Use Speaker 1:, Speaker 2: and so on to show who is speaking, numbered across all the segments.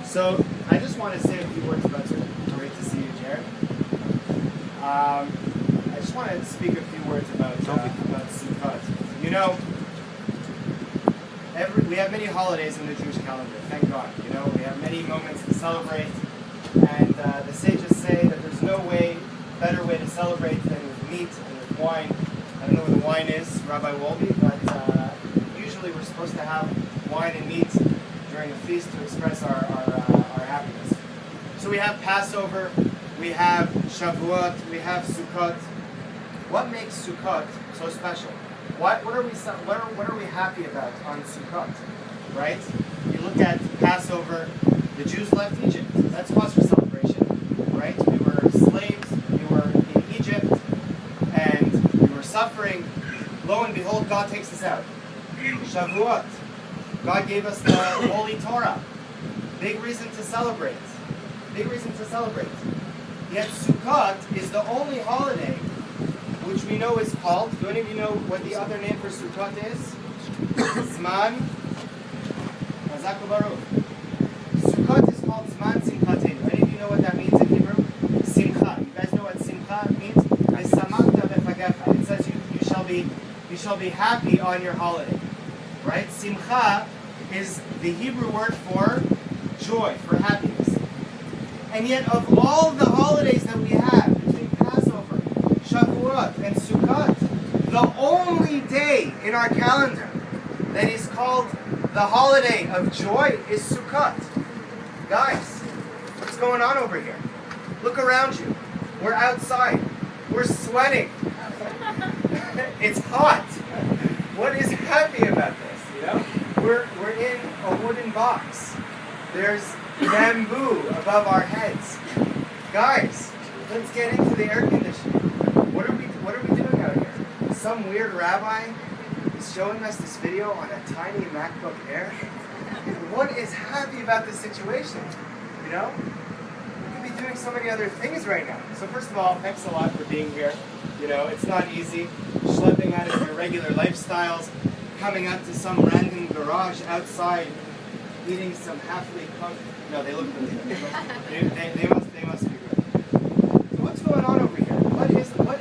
Speaker 1: So I just want to say a few words about Sukkot. Great to see you, Jared. I just want to speak a few words about Sukkot. You know, we have many holidays in the Jewish calendar. Thank God. You know, we have many moments to celebrate, and the sages say that there's no better way to celebrate than with meat and with wine. I don't know what the wine is, Rabbi Wolbe, but usually we're supposed to have wine and meat during a feast to express our happiness. So we have Passover, we have Shavuot, we have Sukkot. What makes Sukkot so special? What are we happy about on Sukkot? Right? You look at Passover, the Jews left Egypt. That's cause for celebration, right? We were slaves, we were in Egypt, and we were suffering. Lo and behold, God takes us out. Shavuot, God gave us the Holy Torah. Big reason to celebrate. Big reason to celebrate. Yet Sukkot is the only holiday which we know is called. Do any of you know what the other name for Sukkot is? Zman Hazak Baruch. Sukkot is called Zman Simchatenu. Any of you know what that means in Hebrew? Simcha. You guys know what Simcha means? It says you shall be happy on your holiday. Right? Simcha is the Hebrew word for joy, for happiness. And yet of all the holidays that we have, between Passover, Shavuot, and Sukkot, the only day in our calendar that is called the holiday of joy is Sukkot. Guys, what's going on over here? Look around you. We're outside. We're sweating. It's hot. What is happy about this? You know, we're in a wooden box. There's bamboo above our heads. Guys, let's get into the air conditioning. What are we doing out here? Some weird rabbi is showing us this video on a tiny MacBook Air. What is happy about this situation? You know, we could be doing so many other things right now. So first of all, thanks a lot for being here. You know, it's not easy schlepping out of your regular lifestyles, coming out to some random garage outside, eating some halfway cooked. No, they look really good. They must be good. So what's going on over here? What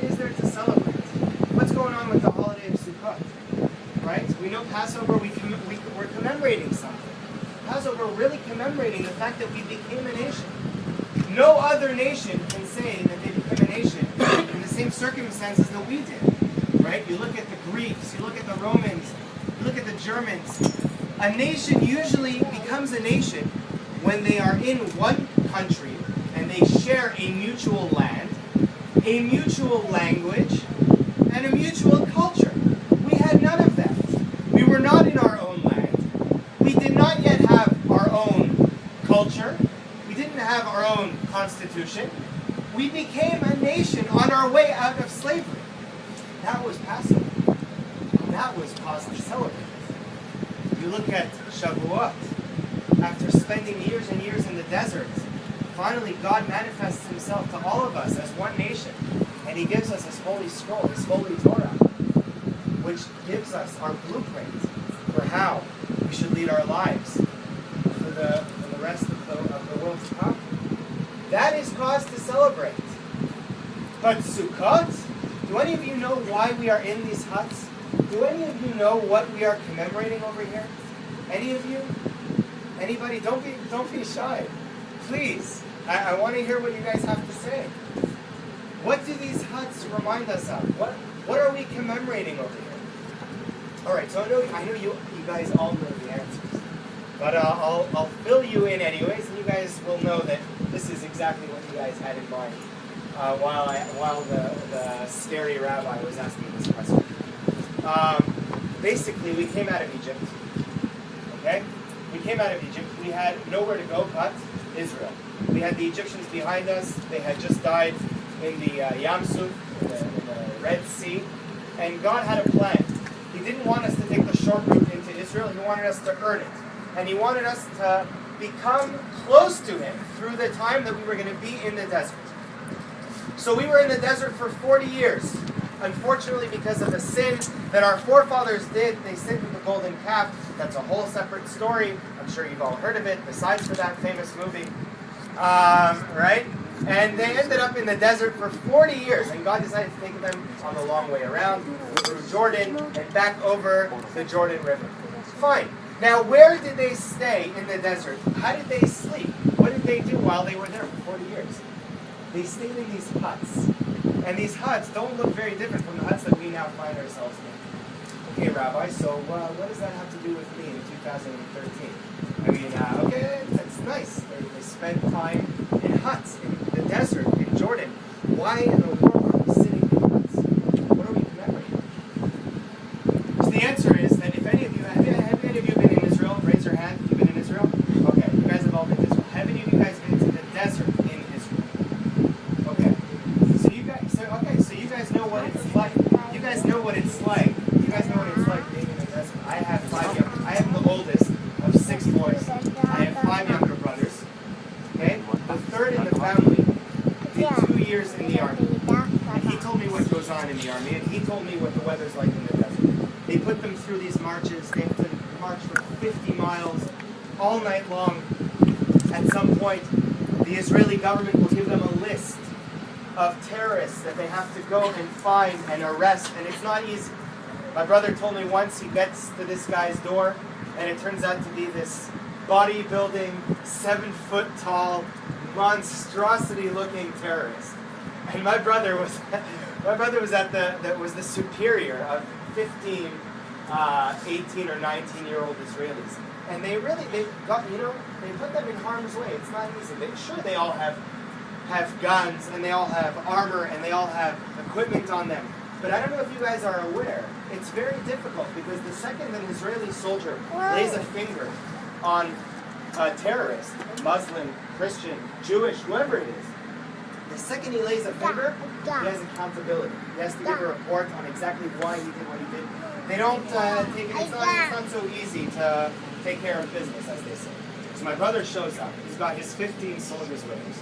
Speaker 1: is there to celebrate? What's going on with the holiday of Sukkot? Right? We know Passover. We're commemorating something. Passover, we're really commemorating the fact that we became a nation. No other nation can say that they became a nation in the same circumstances that we did. Right? You look at the Greeks. You look at the Romans. You look at the Germans. A nation usually becomes a nation when they are in one country and they share a mutual land, a mutual language, and a mutual culture. We had none of that. We were not in our own land. We did not yet have our own culture. We didn't have our own constitution. We became a nation on our way out of slavery. That was Passover. That was cause to celebrate. You look at Shavuot. After spending years and years in the desert, finally God manifests himself to all of us as one nation. And he gives us his holy scroll, his holy Torah, which gives us our blueprint for how we should lead our lives for the rest of the world to come. That is cause to celebrate. But Sukkot, do any of you know why we are in these huts? Do any of you know what we are commemorating over here? Any of you? Anybody? Don't be shy. Please. I want to hear what you guys have to say. What do these huts remind us of? What are we commemorating over here? Alright, so I know you guys all know the answers. But I'll fill you in anyways, and you guys will know that this is exactly what you guys had in mind while the scary rabbi was asking this question. Basically, we came out of Egypt. Okay? We came out of Egypt. We had nowhere to go but Israel. We had the Egyptians behind us. They had just died in the Yam Suf, in the Red Sea. And God had a plan. He didn't want us to take the short route into Israel. He wanted us to earn it. And he wanted us to become close to him through the time that we were going to be in the desert. So we were in the desert for 40 years. Unfortunately, because of a sin that our forefathers did, they sinned with the golden calf. That's a whole separate story. I'm sure you've all heard of it, besides for that famous movie. Right? And they ended up in the desert for 40 years, and God decided to take them on the long way around, through Jordan, and back over the Jordan River. Fine. Now, where did they stay in the desert? How did they sleep? What did they do while they were there for 40 years? They stayed in these huts. And these huts don't look very different from the huts that we now find ourselves in. Okay, Rabbi, so what does that have to do with me in 2013? I mean, okay, that's nice. They spent time in huts, in the desert, in Jordan. Why in the world are we sitting in huts? What are we commemorating? So the answer is that if any of you, have any of you been in Israel? Raise your hand if you've been in Israel. Okay, you guys have all been in Israel. Have any of you guys been to the desert in Israel? Okay. So you guys know what it's like. You guys know what it's like. You guys know what it's like being in the desert. I am the oldest of 6 boys. I have 5 younger brothers. Okay? The third in the family did 2 years in the army. And he told me what goes on in the army, and he told me what the weather's like in the desert. They put them through these marches. They have to march for 50 miles all night long. At some point, the Israeli government will give them a list of terrorists that they have to go and find and arrest, and it's not easy. My brother told me once he gets to this guy's door, and it turns out to be this bodybuilding, 7-foot-tall, monstrosity-looking terrorist. And my brother was the superior of 15, 18 or 19-year-old Israelis, and they put them in harm's way. It's not easy. They all have guns, and they all have armor, and they all have equipment on them. But I don't know if you guys are aware, it's very difficult, because the second an Israeli soldier lays a finger on a terrorist, Muslim, Christian, Jewish, whoever it is, the second he lays a finger, he has accountability. He has to give a report on exactly why he did what he did. They don't take it, it's not so easy to take care of business, as they say. So my brother shows up. He's got his 15 soldiers with him.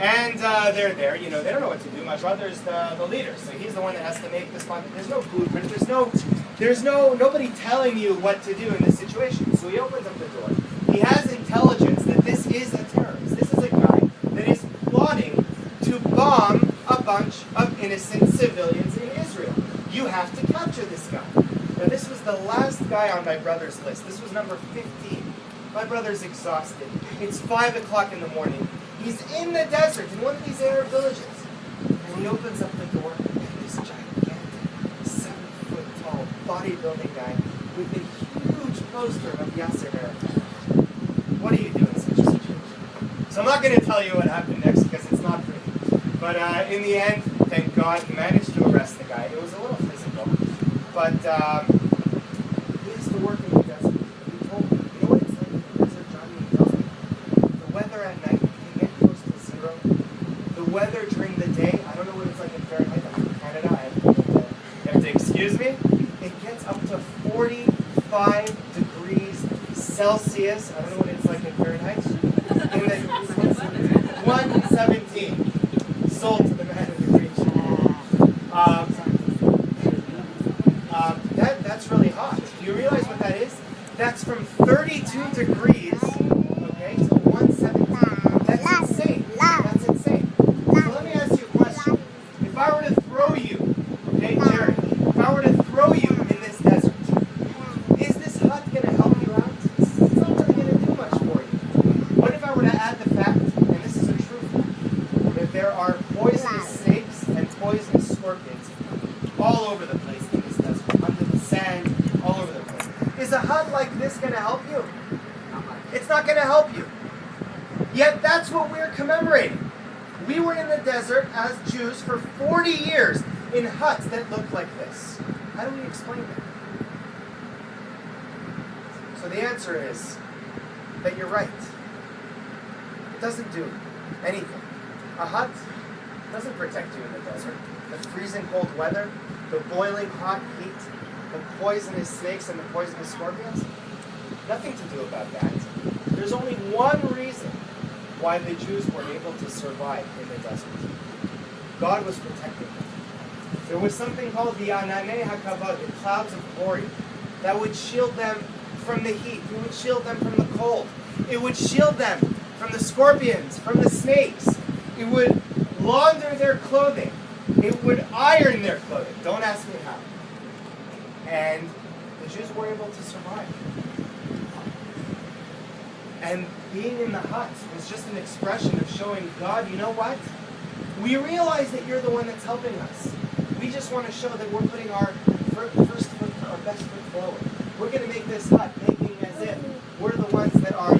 Speaker 1: And they're there, they don't know what to do. My brother's the leader, so he's the one that has to make this plan. There's no blueprint, there's nobody telling you what to do in this situation. So he opens up the door. He has intelligence that this is a terrorist. This is a guy that is plotting to bomb a bunch of innocent civilians in Israel. You have to capture this guy. Now this was the last guy on my brother's list. This was number 15. My brother's exhausted. It's 5 o'clock in the morning. He's in the desert in one of these Arab villages. And he opens up the door, and this gigantic, 7-foot-tall bodybuilding guy with a huge poster of Yasser Arafat. What do you do in such a situation? So I'm not going to tell you what happened next, because it's not pretty. But in the end, thank God, he managed to arrest the guy. It was a little physical. But he used to work in the desert. He told me, you know what it's like in the desert, Johnny? He tells me, the weather at night, the weather during the day, I don't know what it's like in Fahrenheit. I'm from Canada. You have to excuse me. It gets up to 45 degrees Celsius. I don't know what it's like in Fahrenheit. 117. Sold to the man who preached. That's really hot. Do you realize what that is? That's from 32 degrees, okay, to 117. That's insane. That's insane. So let me ask you a question. If I were to throw you, okay, Jared, if I were to throw you in this desert, is this hut going to help you out? It's not really going to do much for you. What if I were to add the fact, and this is a true fact, that there are poisonous snakes and poisonous scorpions all over the place in this desert, under the sand, all over the place. Is a hut like this going to help you? It's not going to help you. Yet that's what we're commemorating. We were in the desert as Jews for 40 years in huts that looked like this. How do we explain that? So the answer is that you're right. It doesn't do anything. A hut doesn't protect you in the desert. The freezing cold weather, the boiling hot heat, the poisonous snakes and the poisonous scorpions, nothing to do about that. There's only one reason why the Jews were able to survive in the desert. God was protecting them. There was something called the Ananei HaKavod, the clouds of glory, that would shield them from the heat. It would shield them from the cold. It would shield them from the scorpions, from the snakes. It would launder their clothing. It would iron their clothing. Don't ask me how. And the Jews were able to survive. And being in the hut was just an expression of showing God, you know what? We realize that you're the one that's helping us. We just want to show that we're putting our first foot, our best foot forward. We're going to make this hut, making as if we're the ones that are,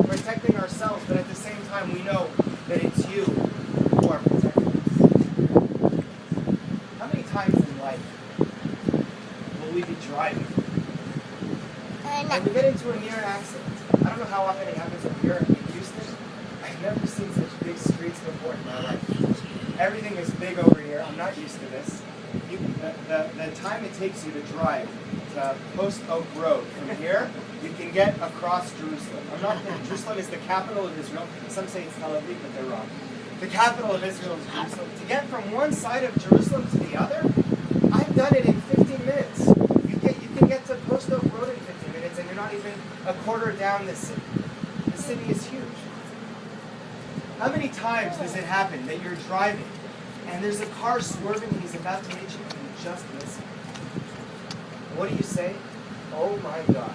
Speaker 1: protecting ourselves, but at the same time we know that it's you who are protecting us. How many times in life will we be driving and we get into a near accident? I don't know how often it happens up here in Houston. I've never seen such big streets before in my life. Everything is big over here. I'm not used to this. The time it takes you to drive to Post Oak Road from here, you can get across Jerusalem. Jerusalem is the capital of Israel. Some say it's Tel Aviv, but they're wrong. The capital of Israel is Jerusalem. To get from one side of Jerusalem to the other, I've done it in 15 minutes. You can get to Post Oak Road in 15 minutes, and you're not even a quarter down the city. The city is huge. How many times does it happen that you're driving and there's a car swerving and he's about to hit you and you just miss him? What do you say? Oh my God.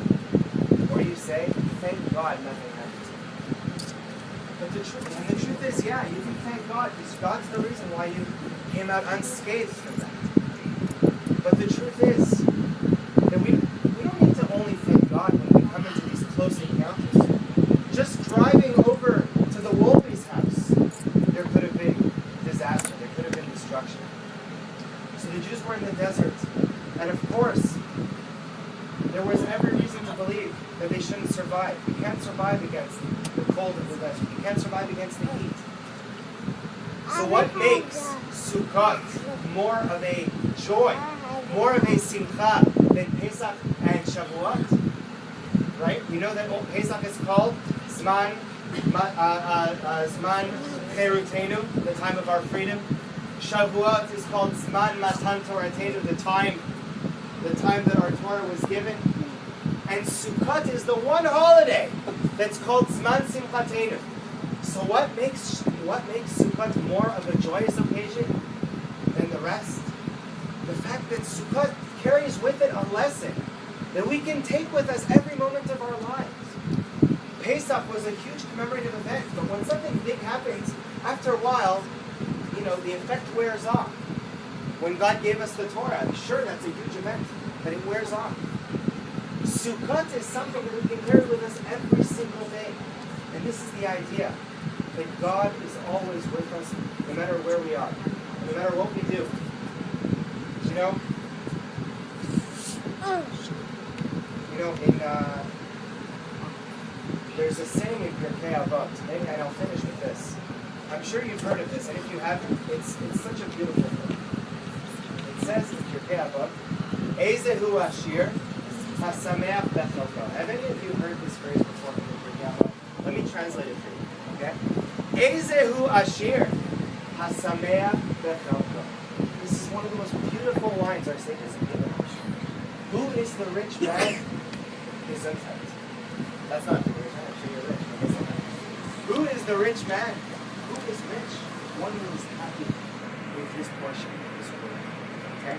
Speaker 1: Or you say, thank God nothing happened to you. But the truth is, yeah, you can thank God because God's the reason why you came out unscathed from that. But the truth is that we don't need to only thank God when we come into these close encounters. Just driving over to the Wolby's house, there could have been disaster, there could have been destruction. So the Jews were in the desert, and of course, there was every reason to believe that they shouldn't survive. You can't survive against the cold of the desert. You can't survive against the heat. So what makes Sukkot more of a joy, more of a simcha than Pesach and Shavuot? Right? We know that Pesach is called Zman Cherutenu, the time of our freedom. Shavuot is called Zman Matan Toratenu, the time that our Torah was given. And Sukkot is the one holiday that's called Zman Simchatenu. So what makes Sukkot more of a joyous occasion than the rest? The fact that Sukkot carries with it a lesson that we can take with us every moment of our lives. Pesach was a huge commemorative event, but when something big happens, after a while, the effect wears off. When God gave us the Torah, sure, that's a huge event, but it wears off. Sukkot is something that we can carry with us every single day. And this is the idea, that God is always with us, no matter where we are, no matter what we do. There's a saying in Pirkei Avot, and I'll finish with this. I'm sure you've heard of this, and if you haven't, it's such a beautiful thing. It says in Pirkei Avot, Ezehu Ashir Hasameach Bechelko. Have any of you heard this phrase before in Pirkei Avot? Let me translate it for you, okay? Ezehu Ashir Hasameach Bechelko. This is one of the most beautiful lines our sages have given us. Who is the rich man? Gesundheit. That's not the rich man, I'm sure you're rich. Who is the rich man? Who is rich? One who is happy with his portion of his world. Okay?